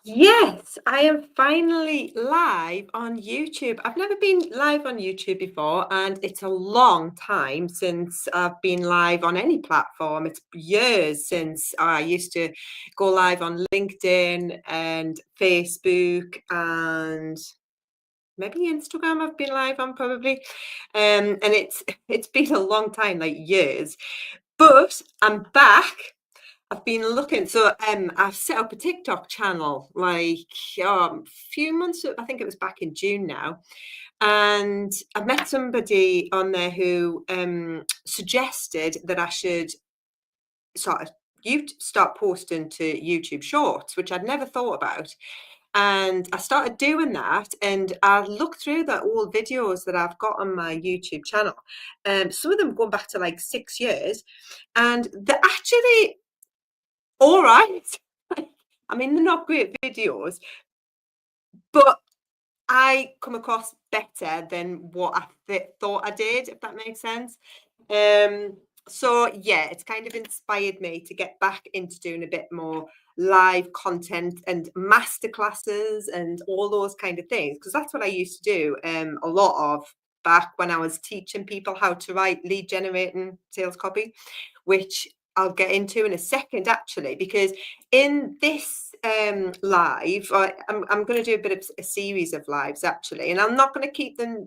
Yes, I am finally live on YouTube. I've never been live on YouTube before, and it's a long time since I've been live on any platform. It's years since I used to go live on LinkedIn and Facebook and maybe Instagram I've been live on probably. And it's been a long time, like years. But I'm back. I've been looking, so I've set up a TikTok channel like a few months. I think it was back in June now, and I met somebody on there who suggested that I should sort of you start posting to YouTube Shorts, which I'd never thought about. And I started doing that, and I looked through the old videos that I've got on my YouTube channel. Some of them going back to like 6 years, and they're actually all right. I mean, they're not great videos, but I come across better than what I thought I did, if that makes sense. Um, so yeah, it's kind of inspired me to get back into doing a bit more live content and masterclasses and all those kind of things, because that's what I used to do a lot of back when I was teaching people how to write lead generating sales copy, which I'll get into in a second actually, because in this live, I'm going to do a bit of a series of lives actually, and I'm not going to keep them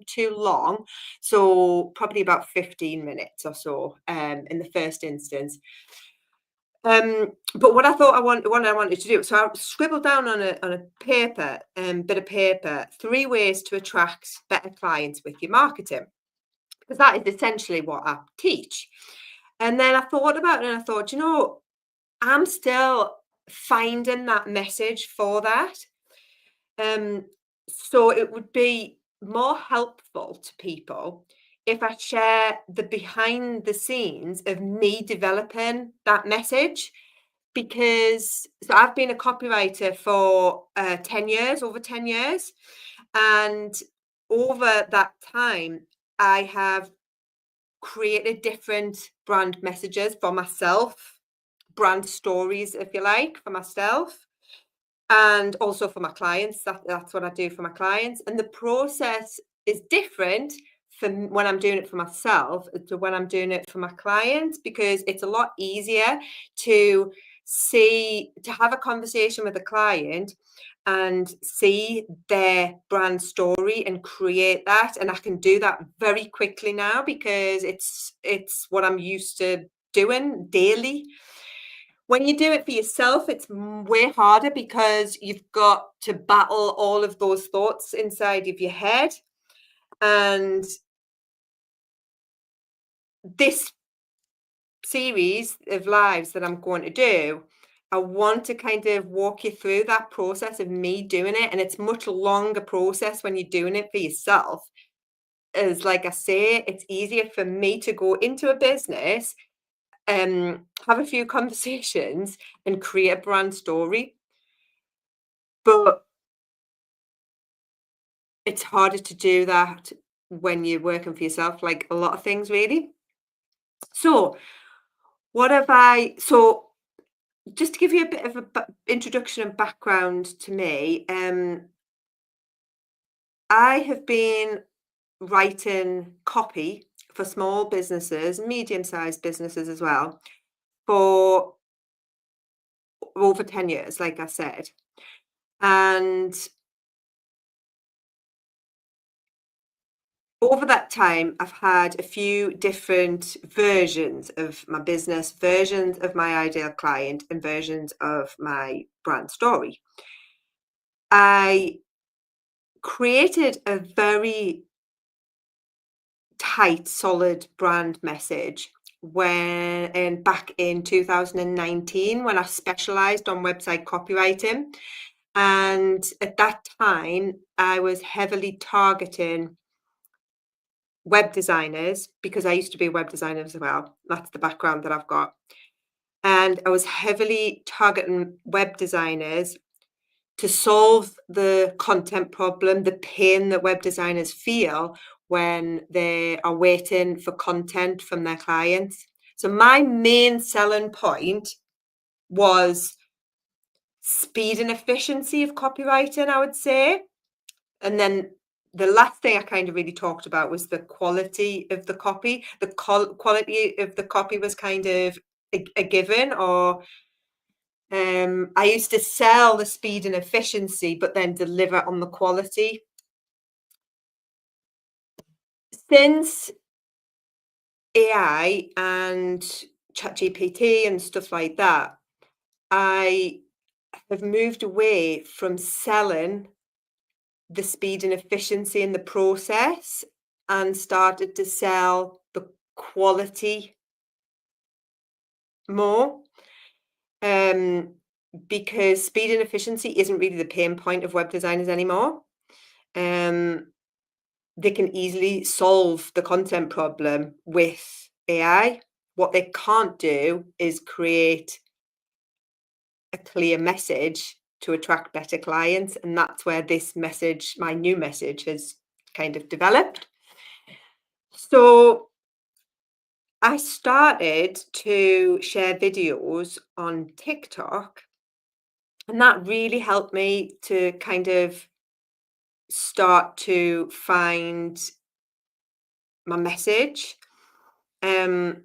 too long, so probably about 15 minutes or so in the first instance. But what I wanted to do, so I scribbled down on a paper, bit of paper, 3 ways to attract better clients with your marketing, because that is essentially what I teach. And then I thought about it, and I thought, I'm still finding that message for that. Um, so it would be more helpful to people if I share the behind the scenes of me developing that message. Because so I've been a copywriter for 10 years, over 10 years. And over that time, I have created different brand messages for myself, brand stories, if you like, for myself, and also for my clients. That's what I do for my clients. And the process is different from when I'm doing it for myself to when I'm doing it for my clients, because it's a lot easier to have a conversation with a client and see their brand story and create that. And I can do that very quickly now because it's what I'm used to doing daily. When you do it for yourself, it's way harder because you've got to battle all of those thoughts inside of your head. And this series of lives that I'm going to do, I want to kind of walk you through that process of me doing it. And it's much longer process when you're doing it for yourself. As like I say, it's easier for me to go into a business, have a few conversations and create a brand story. But it's harder to do that when you're working for yourself, like a lot of things really. So, what have I so just to give you a bit of a introduction and background to me, I have been writing copy for small businesses, medium-sized businesses as well, for over 10 years, like I said. And over that time, I've had a few different versions of my business, versions of my ideal client, and versions of my brand story. I created a very tight, solid brand message back in 2019 when I specialized on website copywriting. And at that time, I was heavily targeting web designers because I used to be a web designer as well. That's the background that I've got. And I was heavily targeting web designers to solve the content problem, the pain that web designers feel when they are waiting for content from their clients. So my main selling point was speed and efficiency of copywriting, I would say. And then the last thing I kind of really talked about was the quality of the copy. The quality of the copy was kind of a given, or I used to sell the speed and efficiency, but then deliver on the quality. Since AI and ChatGPT and stuff like that, I have moved away from selling the speed and efficiency in the process and started to sell the quality more. Um, because speed and efficiency isn't really the pain point of web designers anymore. Um, they can easily solve the content problem with AI. What they can't do is create a clear message to attract better clients. And that's where this message, my new message, has kind of developed. So I started to share videos on TikTok, and that really helped me to kind of start to find my message. Um,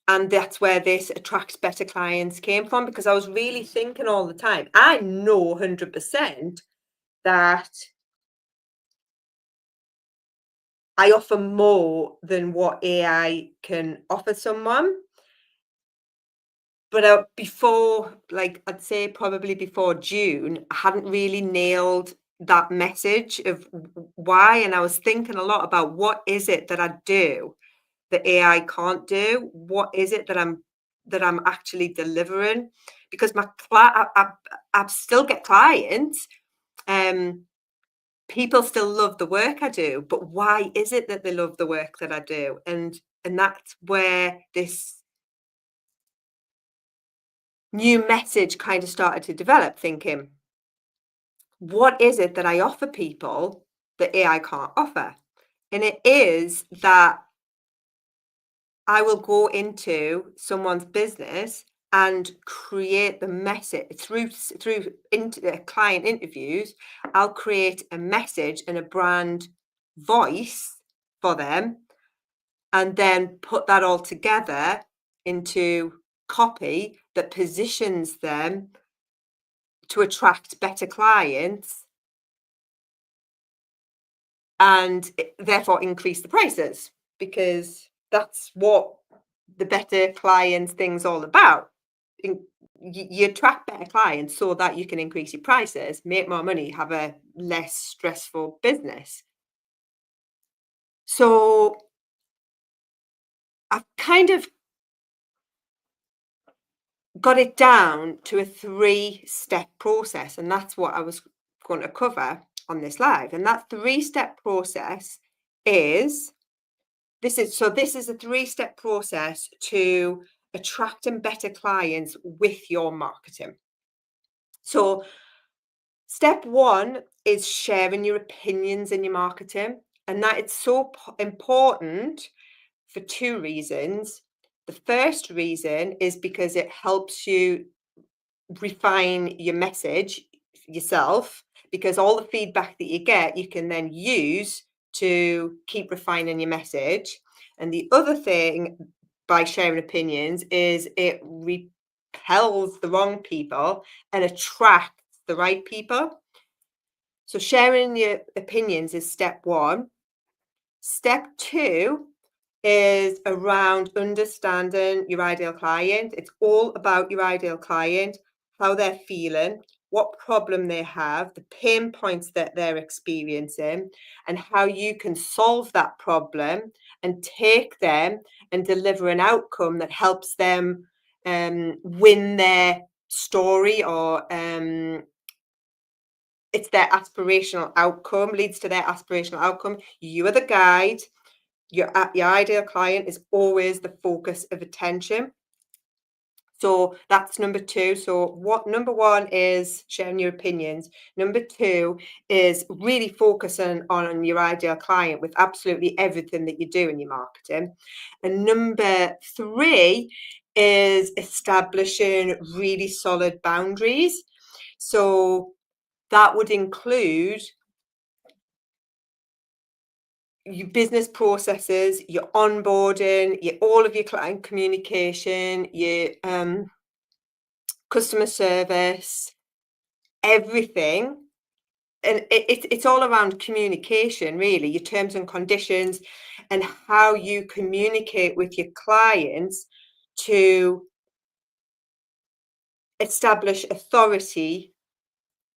and that's where this attracts better clients came from, because I was really thinking all the time, I know 100% that I offer more than what AI can offer someone. But before, like I'd say probably before June, I hadn't really nailed that message of why. And I was thinking a lot about, what is it that I do that AI can't do? What is it that I'm actually delivering? Because I still get clients. People still love the work I do, but why is it that they love the work that I do? And that's where this new message kind of started to develop, thinking, what is it that I offer people that AI can't offer? And it is that I will go into someone's business and create the message through client interviews. I'll create a message and a brand voice for them, and then put that all together into copy that positions them to attract better clients, and therefore increase the prices, because that's what the better clients thing's all about. You attract better clients so that you can increase your prices, make more money, have a less stressful business. So I've kind of got it down to a 3-step process, and that's what I was going to cover on this live. And that 3-step process is this is a 3-step process to attracting better clients with your marketing. So step 1 is sharing your opinions in your marketing, and that it's so important for 2 reasons. The first reason is because it helps you refine your message yourself, because all the feedback that you get, you can then use to keep refining your message. And the other thing by sharing opinions is it repels the wrong people and attracts the right people. So sharing your opinions is step 1. Step 2 is around understanding your ideal client. It's all about your ideal client, how they're feeling, what problem they have, the pain points that they're experiencing, and how you can solve that problem and take them and deliver an outcome that helps them win their story, or it's their aspirational outcome, leads to their aspirational outcome. You are the guide. Your ideal client is always the focus of attention. So that's number 2. So number 1 is sharing your opinions. Number 2 is really focusing on your ideal client with absolutely everything that you do in your marketing. And number 3 is establishing really solid boundaries. So that would include your business processes, your onboarding, all of your client communication, your customer service, everything. And it's all around communication, really, your terms and conditions and how you communicate with your clients to establish authority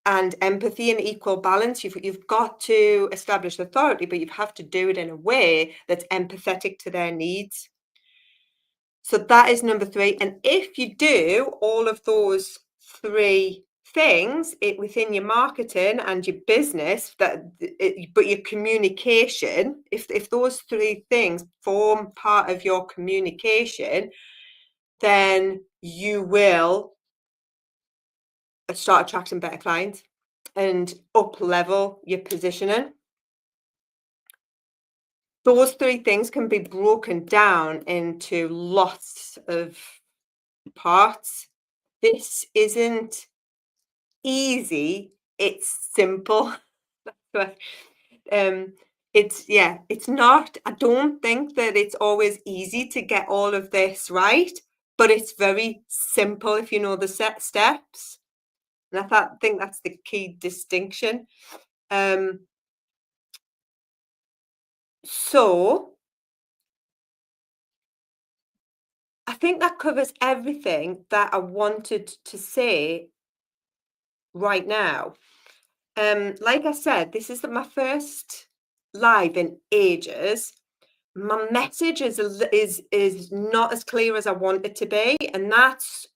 and empathy and equal balance. You've got to establish authority, but you have to do it in a way that's empathetic to their needs. So that is number 3. And if you do all of those 3 things within your marketing and your business, but your communication, if those 3 things form part of your communication, then you will start attracting better clients and up level your positioning. Those 3 things can be broken down into lots of parts. This isn't easy, it's simple. But, it's not. I don't think that it's always easy to get all of this right, but it's very simple if you know the set steps. And think that's the key distinction. So I think that covers everything that I wanted to say right now. Like I said, this is my first live in ages. My message is not as clear as I want it to be, and that's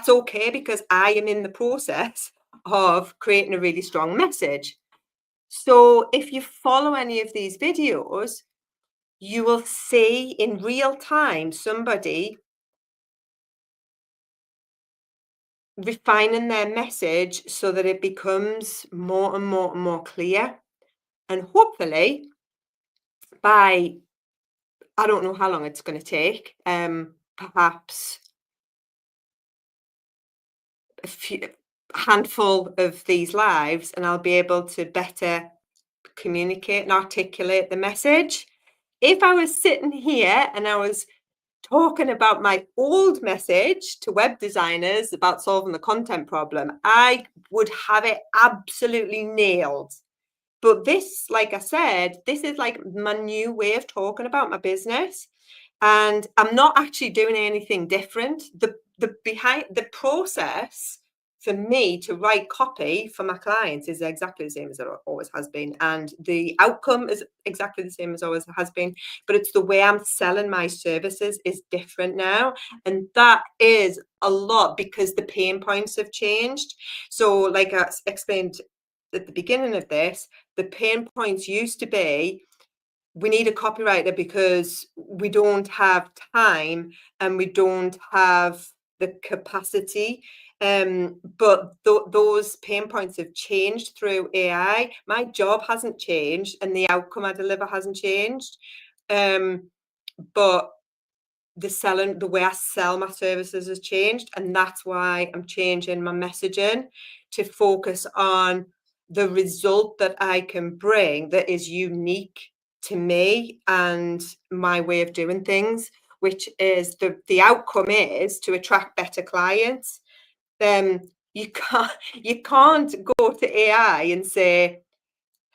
okay because I am in the process of creating a really strong message. So if you follow any of these videos, you will see in real time somebody refining their message so that it becomes more and more and more clear. And hopefully by, I don't know how long it's going to take, perhaps a handful of these lives, and I'll be able to better communicate and articulate the message. If I was sitting here and I was talking about my old message to web designers about solving the content problem, I would have it absolutely nailed. But this, like I said, this is like my new way of talking about my business. And I'm not actually doing anything different. The process for me to write copy for my clients is exactly the same as it always has been. And the outcome is exactly the same as always has been. But it's the way I'm selling my services is different now. And that is a lot because the pain points have changed. So like I explained at the beginning of this, the pain points used to be, we need a copywriter because we don't have time and we don't have the capacity. But those pain points have changed through AI. My job hasn't changed and the outcome I deliver hasn't changed. But the way I sell my services has changed, and that's why I'm changing my messaging to focus on the result that I can bring that is unique to me and my way of doing things, which is the outcome is to attract better clients. You can't go to AI and say,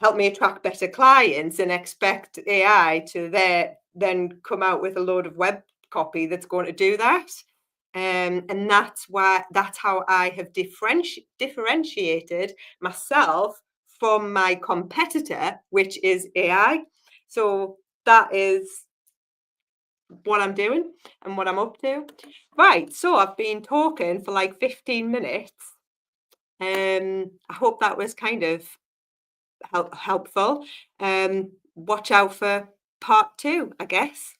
help me attract better clients, and expect AI to then come out with a load of web copy that's going to do that. And that's how I have differentiated myself from my competitor, which is AI. So that is what I'm doing and what I'm up to. Right, so I've been talking for like 15 minutes. I hope that was kind of helpful. Watch out for part 2, I guess.